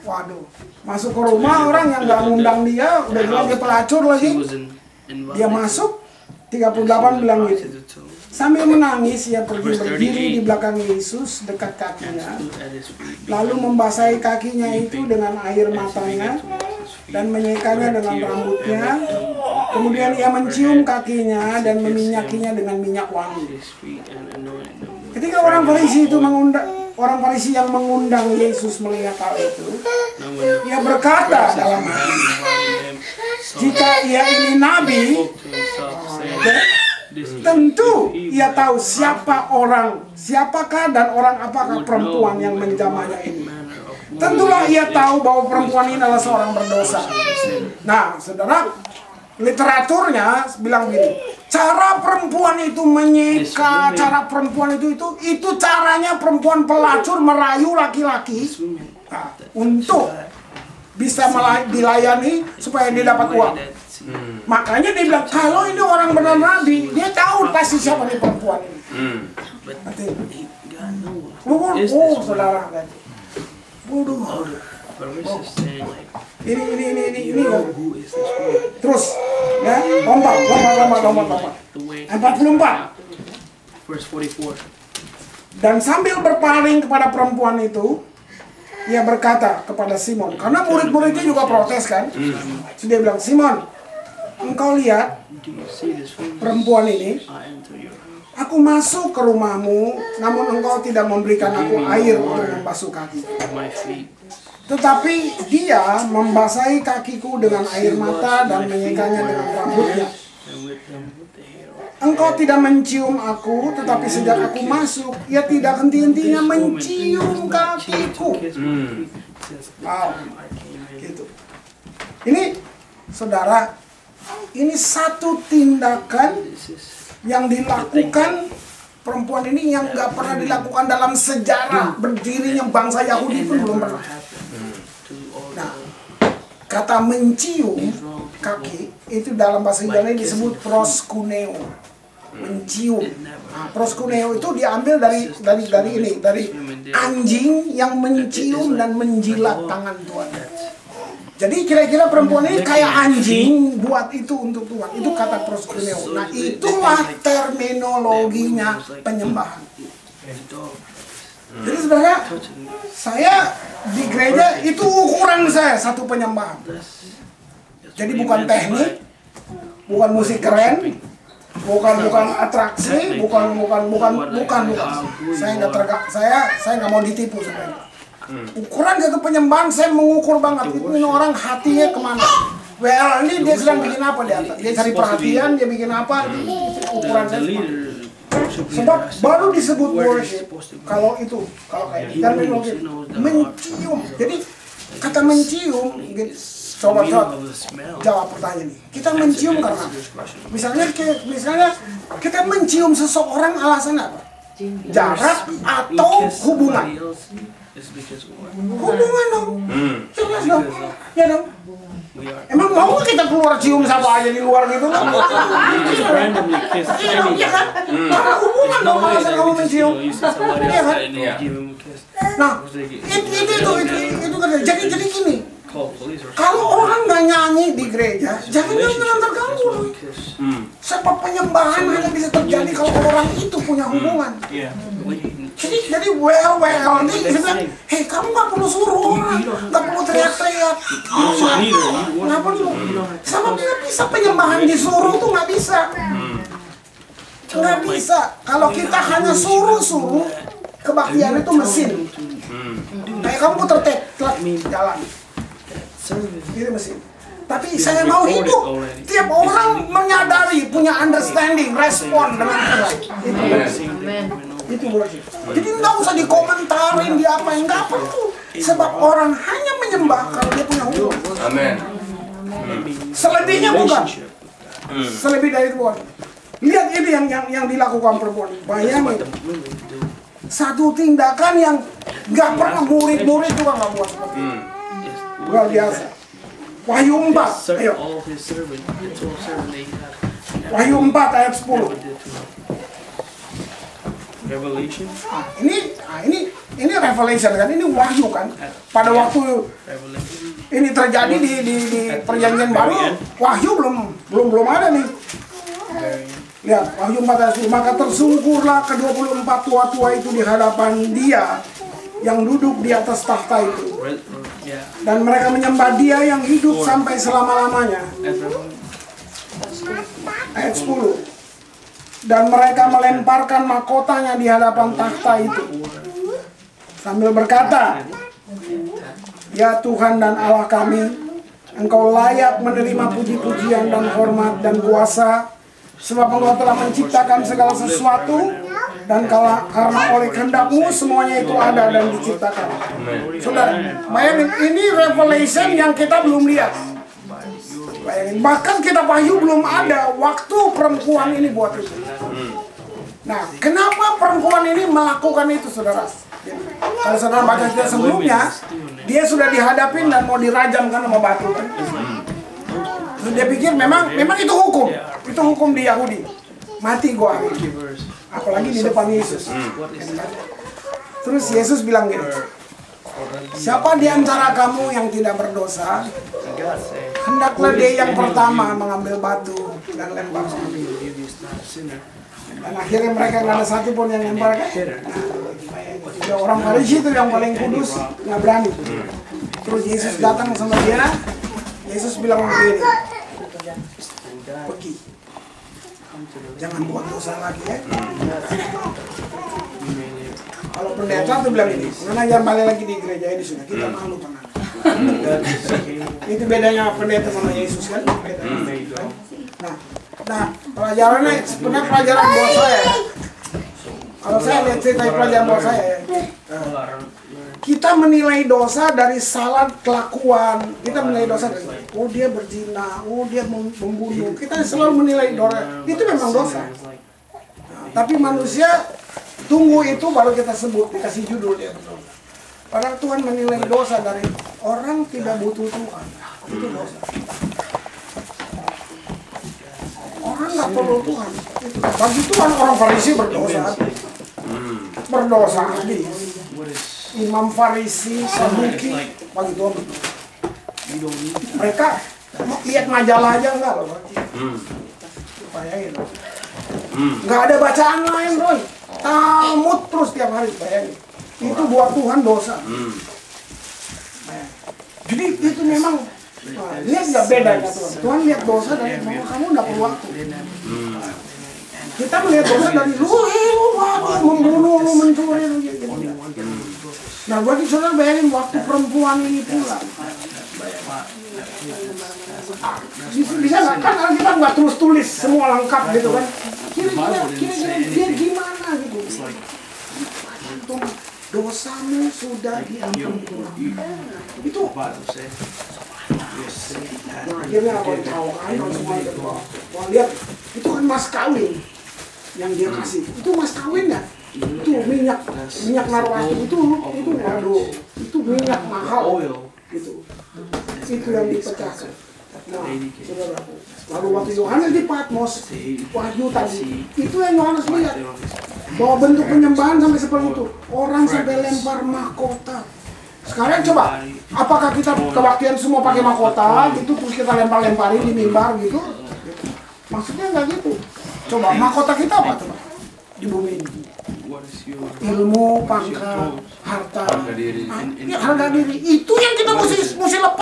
Waduh, masuk ke rumah orang yang nggak ngundang dia, udah bilang dia pelacur lagi. Dia masuk, 38 bilang gitu. Sambil menangis, ia pergi berdiri di belakang Yesus dekat kakinya, lalu membasahi kakinya itu dengan air matanya dan menyekanya dengan rambutnya. Kemudian ia mencium kakinya dan meminyakinya dengan minyak wangi. Ketika orang Farisi yang mengundang Yesus melihat hal itu, ia berkata dalam hati, jika ia ini nabi, tentu ia tahu siapakah dan orang apakah perempuan yang menjamahnya ini. Tentulah ia tahu bahwa perempuan ini adalah seorang berdosa. Nah, saudara, literaturnya bilang gini, cara perempuan itu menyeka, cara perempuan itu caranya perempuan pelacur merayu laki-laki untuk bisa dilayani supaya dia dapat uang. Makanya dia bilang, kalau ini orang benar nabi, dia tahu pasti siapa nih perempuan ini. Saudara, bodoh. Ini. Terus, ya, lompat. 44. Dan sambil berpaling kepada perempuan itu, ia berkata kepada Simon, karena murid-muridnya juga protes kan. Jadi dia bilang, Simon, engkau lihat perempuan ini, aku masuk ke rumahmu, namun engkau tidak memberikan aku air untuk membasuh kaki. Tetapi dia membasahi kakiku dengan air mata dan menyekanya dengan rambutnya. Engkau tidak mencium aku, tetapi sejak aku masuk, ia tidak henti-hentinya mencium kakiku. Wow, gitu. Ini, saudara, ini satu tindakan yang dilakukan perempuan ini yang nggak pernah dilakukan dalam sejarah berdirinya bangsa Yahudi pun belum pernah. Nah, kata mencium kaki itu dalam bahasa Yunani disebut proskuneo, mencium. Nah, proskuneo itu diambil dari anjing yang mencium dan menjilat tangan Tuhan. Jadi kira-kira perempuan ini kayak anjing buat itu untuk Tuhan. Itu kata proskuneo. Nah, itulah terminologinya penyembahan. Jadi sebenarnya saya di gereja itu ukuran saya satu penyembahan. Jadi bukan teknik, bukan musik keren, bukan atraksi, bukan. Saya nggak mau ditipu sebenarnya. Ukuran satu penyembahan saya mengukur banget. Ini orang hatinya kemana? Well, ini dia sedang bikin apa di atas? Dia cari perhatian, dia bikin apa? Ukuran saya. Sebab baru disebut worship kalau kayak dan mencium. Jadi kata mencium, coba jawab pertanyaan ini. Kita mencium karena misalnya kita mencium seseorang alasan apa? Jarak atau hubungan? Hubungan dong. Jelas dong. Ya dong. Emang mau kita keluar cium siapa aja di luar gitu kan? Iya kan? Karena hubungan dong alasan kamu mencium. Iya kan? Nah, itu kan. Jadi gini. Kalau orang nggak nyanyi di gereja, jangan terganggu. Sebab penyembahan hanya bisa terjadi kalau orang itu punya hubungan. Jadi well nih, hei kamu nggak perlu suruh orang, nggak perlu teriak-teriak. Nggak perlu. Sama nggak bisa penyembahan disuruh tuh nggak bisa. Nggak bisa. Kalau kita hanya suruh, kebaktian itu mesin. Kayak kamu putar jalan. Itu mesin. Tapi saya mau hidup. Tiap orang menyadari, punya understanding, respon dengan Tuhan. Itu worship. Jadi nggak usah dikomentarin dia apa yang nggak perlu. Sebab orang hanya menyembah kalau dia punya hubungan. Amin. Selebihnya bukan. Selebih dari itu bukan. Lihat ini yang dilakukan perempuan. Bayangin. Satu tindakan yang nggak pernah murid-murid juga nggak buat seperti itu. Luar biasa. Wahyu 4. Ayo. Wahyu 4 ayat 10. Revelation. Ini ini revelation kan, ini wahyu kan. Pada waktu ini terjadi di perjanjian baru, wahyu belum ada nih. Lihat, Wahyu 14, maka tersungkurlah ke-24 tua-tua itu di hadapan Dia yang duduk di atas takhta itu. Dan mereka menyembah Dia yang hidup sampai selama-lamanya. Ayat 10. Dan mereka melemparkan mahkotanya di hadapan takhta itu sambil berkata, "Ya Tuhan dan Allah kami, Engkau layak menerima puji-pujian dan hormat dan kuasa, sebab Engkau telah menciptakan segala sesuatu, dan karena oleh kehendak-Mu semuanya itu ada dan diciptakan." Saudara, bayangin, ini revelation yang kita belum lihat. Bayangin, bahkan kitab Wahyu belum ada waktu perempuan ini buat itu. Nah, kenapa perempuan ini melakukan itu, saudara? Kalau saudara baca cerita sebelumnya, dia sudah dihadapin dan mau dirajam kan sama batu kan. Terus dia pikir memang itu hukum di Yahudi, mati gua, apalagi di depan Yesus. Terus Yesus bilang gini, "Siapa di antara kamu yang tidak berdosa, hendaklah dia yang pertama mengambil batu dan lempar sama dia." Dan akhirnya mereka nggak ada satu pun yang lempar kan. Nah, orang Farisi itu yang paling kudus nggak berani. Terus Yesus datang sama dia. Yesus bilang begini, "Pergi, jangan buat dosa lagi ya." Kalau pendeta tuh bilang ini, "Nona jangan balik lagi di gereja ini sudah, kita malu tenang." Itu bedanya pendeta sama Yesus kan. Nah, pelajarannya sebenarnya pelajaran buat saya. Kalau saya lihat cerita pelajaran buat saya, kita menilai dosa dari salah kelakuan. Kita menilai dosa dari, oh dia berzina, oh dia membunuh. Kita selalu menilai dosa. Itu memang dosa. Nah, tapi manusia tunggu itu baru kita sebut, dikasih judul dia berdosa. Padahal Tuhan menilai dosa dari orang tidak butuh Tuhan. Itu dosa. Orang nggak perlu Tuhan. Bagi Tuhan orang Farisi berdosa. Berdosa habis. Imam Farisi, Saduki, bagi Tuhan berdosa. Mereka lihat majalah aja enggak loh. Bayangin. Nggak ada bacaan lain, Roy. Talmud terus tiap hari, bayangin. Itu buat Tuhan dosa. Jadi itu memang, lihat nggak bedanya Tuhan. Tuhan lihat dosa dari bahwa kamu nggak perlu waktu. Kita melihat dosa dari lu mati, membunuh, lu mencuri, lu gitu. Nah, buat saudara bayangin waktu perempuan ini pulang. Bisa nggak kan Alkitab nggak terus tulis semua lengkap gitu kan? Kira-kira dia gimana gitu? Dosamu sudah diampuni. Itu akhirnya apa yang tahu kan kalau semua itu lihat itu kan mas kawin yang dia kasih. Itu mas kawin ya? Itu minyak narwati itu waduh, itu minyak mahal gitu. Itu yang dipecahkan. Nah, saudaraku, lalu waktu Yohanes di Patmos, Wahyu tadi, itu yang Yohanes lihat bahwa bentuk penyembahan sampai seperti itu, orang sampai lempar mahkota. Sekarang coba, apakah kita kebaktian semua pakai mahkota gitu, terus kita lempar-lemparin di mimbar gitu? Maksudnya nggak gitu. Coba mahkota kita apa coba di bumi ini? Ilmu, pangkat, harta, harga diri. Itu yang kita mesti